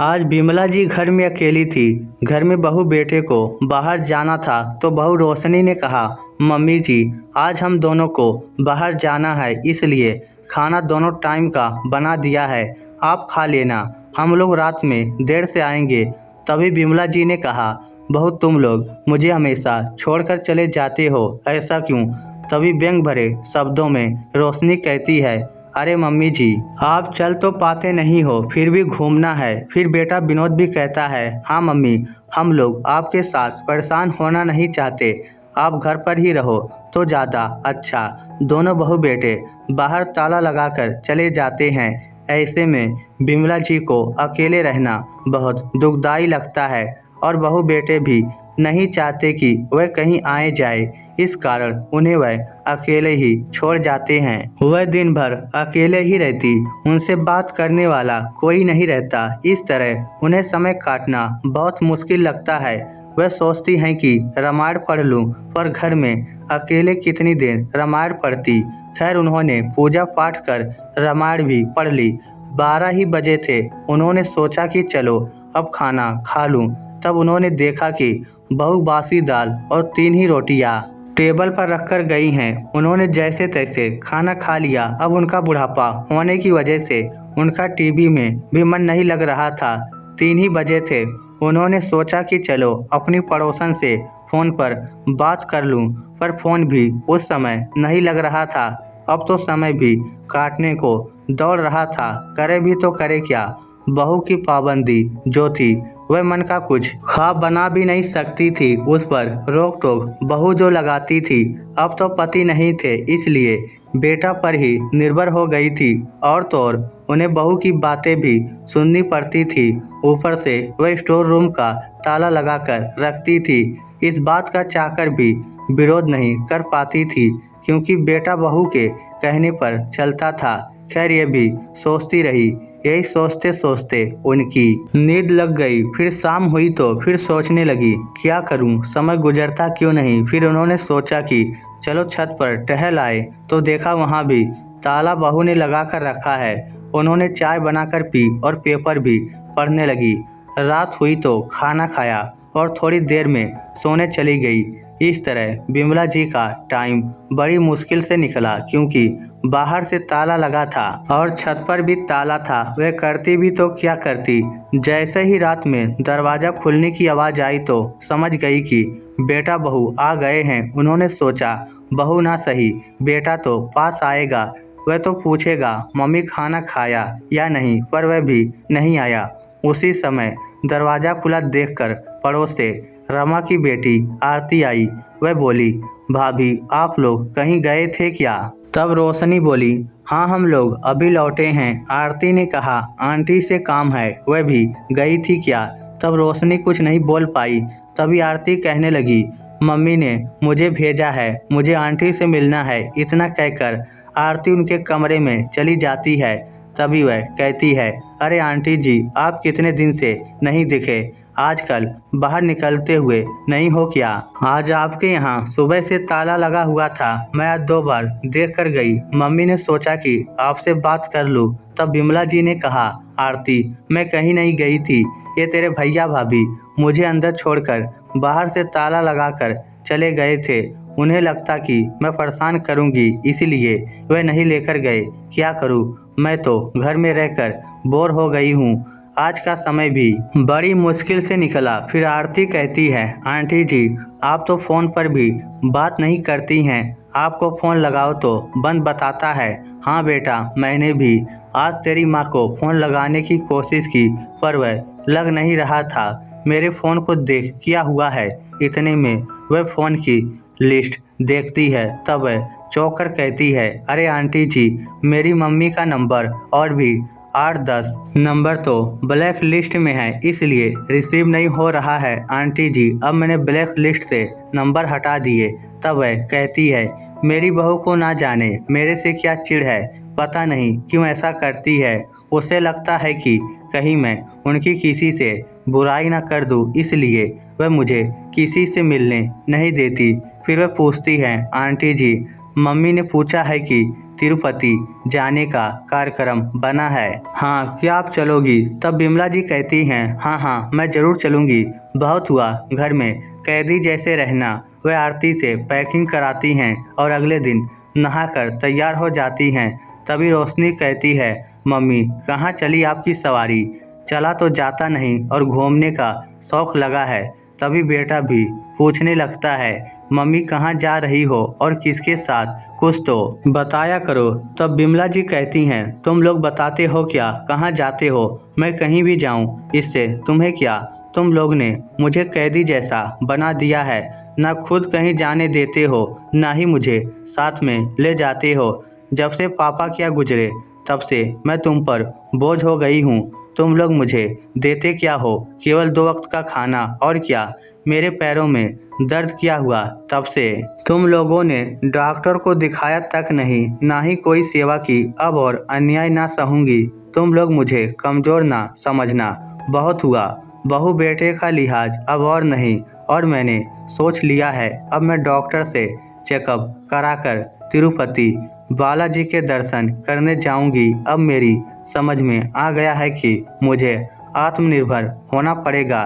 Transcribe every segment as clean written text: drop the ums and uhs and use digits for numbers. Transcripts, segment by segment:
आज बिमला जी घर में अकेली थी। घर में बहू बेटे को बाहर जाना था तो बहू रोशनी ने कहा, मम्मी जी आज हम दोनों को बाहर जाना है, इसलिए खाना दोनों टाइम का बना दिया है, आप खा लेना, हम लोग रात में देर से आएंगे। तभी बिमला जी ने कहा, बहू तुम लोग मुझे हमेशा छोड़कर चले जाते हो, ऐसा क्यों? तभी व्यंग भरे शब्दों में रोशनी कहती है, अरे मम्मी जी आप चल तो पाते नहीं हो, फिर भी घूमना है। फिर बेटा विनोद भी कहता है, हाँ मम्मी हम लोग आपके साथ परेशान होना नहीं चाहते, आप घर पर ही रहो तो ज़्यादा अच्छा। दोनों बहू बेटे बाहर ताला लगाकर चले जाते हैं। ऐसे में बिमला जी को अकेले रहना बहुत दुखदाई लगता है और बहू बेटे भी नहीं चाहते कि वह कहीं आए जाए, इस कारण उन्हें वह अकेले ही छोड़ जाते हैं। वह दिन भर अकेले ही रहती, उनसे बात करने वाला कोई नहीं रहता। इस तरह उन्हें समय काटना बहुत मुश्किल लगता है। वह सोचती हैं कि रामायण पढ़ लूं, पर घर में अकेले कितनी देर रामायण पढ़ती। खैर उन्होंने पूजा पाठ कर रामायण भी पढ़ ली। 12 ही बजे थे। उन्होंने सोचा कि चलो अब खाना खा लूं। तब उन्होंने देखा कि बहू बासी दाल और 3 ही रोटियां टेबल पर रखकर गई हैं। उन्होंने जैसे तैसे खाना खा लिया। अब उनका बुढ़ापा होने की वजह से उनका टीवी में भी मन नहीं लग रहा था। 3 ही बजे थे। उन्होंने सोचा कि चलो अपनी पड़ोसन से फ़ोन पर बात कर लूं, पर फ़ोन भी उस समय नहीं लग रहा था। अब तो समय भी काटने को दौड़ रहा था, करे भी तो करे क्या। बहू की पाबंदी जो थी वह मन का कुछ ख्वाब बना भी नहीं सकती थी। उस पर रोक टोक बहू जो लगाती थी। अब तो पति नहीं थे, इसलिए बेटा पर ही निर्भर हो गई थी। और तो और उन्हें बहू की बातें भी सुननी पड़ती थी। ऊपर से वह स्टोर रूम का ताला लगाकर रखती थी। इस बात का चाहकर भी विरोध नहीं कर पाती थी, क्योंकि बेटा बहू के कहने पर चलता था। खैर ये भी सोचती रही। यही सोचते सोचते उनकी नींद लग गई। फिर शाम हुई तो फिर सोचने लगी, क्या करूं, समय गुजरता क्यों नहीं। फिर उन्होंने सोचा कि चलो छत पर टहल आए, तो देखा वहां भी ताला बहू ने लगा कर रखा है। उन्होंने चाय बनाकर पी और पेपर भी पढ़ने लगी। रात हुई तो खाना खाया और थोड़ी देर में सोने चली गई। इस तरह बिमला जी का टाइम बड़ी मुश्किल से निकला, क्योंकि बाहर से ताला लगा था और छत पर भी ताला था। वह करती भी तो क्या करती। जैसे ही रात में दरवाजा खुलने की आवाज़ आई तो समझ गई कि बेटा बहू आ गए हैं। उन्होंने सोचा, बहू ना सही बेटा तो पास आएगा, वह तो पूछेगा मम्मी खाना खाया या नहीं, पर वह भी नहीं आया। उसी समय दरवाज़ा खुला देखकर पड़ोस से रमा की बेटी आरती आई। वह बोली, भाभी आप लोग कहीं गए थे क्या? तब रोशनी बोली, हाँ हम लोग अभी लौटे हैं। आरती ने कहा, आंटी से काम है, वह भी गई थी क्या? तब रोशनी कुछ नहीं बोल पाई। तभी आरती कहने लगी, मम्मी ने मुझे भेजा है, मुझे आंटी से मिलना है। इतना कहकर आरती उनके कमरे में चली जाती है। तभी वह कहती है, अरे आंटी जी आप कितने दिन से नहीं दिखे, आजकल बाहर निकलते हुए नहीं हो क्या? आज आपके यहाँ सुबह से ताला लगा हुआ था, मैं आज 2 बार देख कर गई। मम्मी ने सोचा कि आपसे बात कर लूँ। तब बिमला जी ने कहा, आरती मैं कहीं नहीं गई थी, ये तेरे भैया भाभी मुझे अंदर छोड़कर बाहर से ताला लगाकर चले गए थे। उन्हें लगता कि मैं परेशान करूँगी, इसीलिए वह नहीं लेकर गए। क्या करूँ, मैं तो घर में रहकर बोर हो गई हूँ। आज का समय भी बड़ी मुश्किल से निकला। फिर आरती कहती है, आंटी जी आप तो फ़ोन पर भी बात नहीं करती हैं, आपको फ़ोन लगाओ तो बंद बताता है। हाँ बेटा मैंने भी आज तेरी माँ को फ़ोन लगाने की कोशिश की, पर वह लग नहीं रहा था। मेरे फ़ोन को देख क्या हुआ है। इतने में वह फ़ोन की लिस्ट देखती है। तब वह चौंक कर कहती है, अरे आंटी जी मेरी मम्मी का नंबर और भी 8-10 नंबर तो ब्लैक लिस्ट में है, इसलिए रिसीव नहीं हो रहा है। आंटी जी अब मैंने ब्लैक लिस्ट से नंबर हटा दिए। तब वह कहती है, मेरी बहू को ना जाने मेरे से क्या चिढ़ है, पता नहीं क्यों ऐसा करती है। उसे लगता है कि कहीं मैं उनकी किसी से बुराई ना कर दूं, इसलिए वह मुझे किसी से मिलने नहीं देती। फिर वह पूछती है, आंटी जी मम्मी ने पूछा है कि तिरुपति जाने का कार्यक्रम बना है। हाँ, क्या आप चलोगी? तब बिमला जी कहती हैं, हाँ हाँ मैं ज़रूर चलूँगी। बहुत हुआ घर में कैदी जैसे रहना। वह आरती से पैकिंग कराती हैं और अगले दिन नहाकर तैयार हो जाती हैं। तभी रोशनी कहती है, मम्मी कहाँ चली आपकी सवारी? चला तो जाता नहीं और घूमने का शौक़ लगा है। तभी बेटा भी पूछने लगता है, मम्मी कहाँ जा रही हो और किसके साथ? कुछ तो बताया करो। तब बिमला जी कहती हैं, तुम लोग बताते हो क्या कहाँ जाते हो? मैं कहीं भी जाऊँ इससे तुम्हें क्या? तुम लोग ने मुझे कैदी जैसा बना दिया है। ना खुद कहीं जाने देते हो, ना ही मुझे साथ में ले जाते हो। जब से पापा क्या गुजरे तब से मैं तुम पर बोझ हो गई हूँ। तुम लोग मुझे देते क्या हो? केवल 2 वक्त का खाना, और क्या? मेरे पैरों में दर्द किया हुआ तब से तुम लोगों ने डॉक्टर को दिखाया तक नहीं, ना ही कोई सेवा की। अब और अन्याय ना सहूँगी। तुम लोग मुझे कमज़ोर ना समझना। बहुत हुआ, बहू बेटे का लिहाज अब और नहीं। और मैंने सोच लिया है, अब मैं डॉक्टर से चेकअप कराकर तिरुपति बालाजी के दर्शन करने जाऊंगी। अब मेरी समझ में आ गया है कि मुझे आत्मनिर्भर होना पड़ेगा।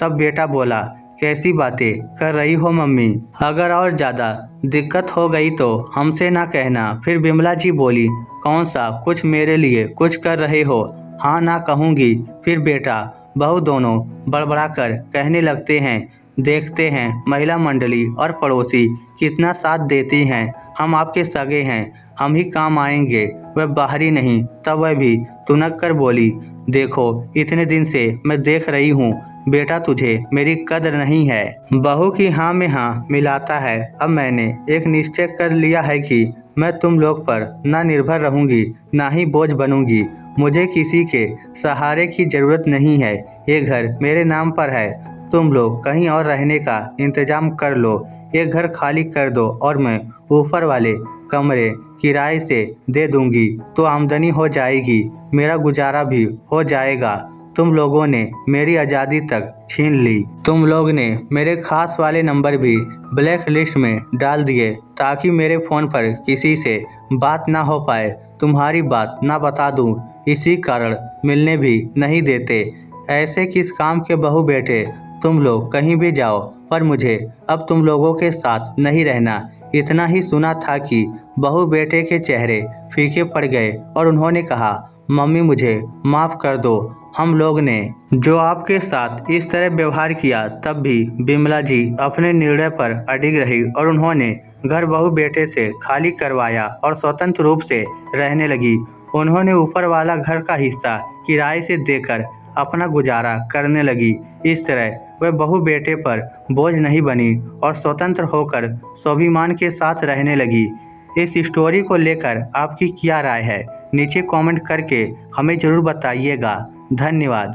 तब बेटा बोला, कैसी बातें कर रही हो मम्मी? अगर और ज़्यादा दिक्कत हो गई तो हमसे ना कहना। फिर बिमला जी बोली, कौन सा कुछ? मेरे लिए कुछ कर रहे हो? हाँ ना कहूँगी। फिर बेटा बहू दोनों बड़बड़ाकर कहने लगते हैं, देखते हैं महिला मंडली और पड़ोसी कितना साथ देती हैं। हम आपके सगे हैं, हम ही काम आएंगे, वह बाहरी नहीं। तब वह भी तुनक कर बोली, देखो इतने दिन से मैं देख रही हूँ बेटा, तुझे मेरी कदर नहीं है। बहू की हाँ में हाँ मिलाता है। अब मैंने एक निश्चय कर लिया है कि मैं तुम लोग पर ना निर्भर रहूँगी, ना ही बोझ बनूँगी। मुझे किसी के सहारे की ज़रूरत नहीं है। ये घर मेरे नाम पर है। तुम लोग कहीं और रहने का इंतज़ाम कर लो। ये घर खाली कर दो और मैं ऊपर वाले कमरे किराए से दे दूंगी, तो आमदनी हो जाएगी, मेरा गुजारा भी हो जाएगा। तुम लोगों ने मेरी आज़ादी तक छीन ली। तुम लोग ने मेरे खास वाले नंबर भी ब्लैक लिस्ट में डाल दिए ताकि मेरे फ़ोन पर किसी से बात ना हो पाए। तुम्हारी बात ना बता दूं, इसी कारण मिलने भी नहीं देते। ऐसे किस काम के बहू बेटे? तुम लोग कहीं भी जाओ, पर मुझे अब तुम लोगों के साथ नहीं रहना। इतना ही सुना था कि बहू बेटे के चेहरे फीके पड़ गए और उन्होंने कहा, मम्मी मुझे माफ़ कर दो। हम लोग ने जो आपके साथ इस तरह व्यवहार किया, तब भी बिमला जी अपने निर्णय पर अडिग रही और उन्होंने घर बहू बेटे से खाली करवाया और स्वतंत्र रूप से रहने लगी। उन्होंने ऊपर वाला घर का हिस्सा किराए से देकर अपना गुजारा करने लगी। इस तरह वह बहू बेटे पर बोझ नहीं बनी और स्वतंत्र होकर स्वाभिमान के साथ रहने लगी। इस स्टोरी को लेकर आपकी क्या राय है? नीचे कमेंट करके हमें ज़रूर बताइएगा। धन्यवाद।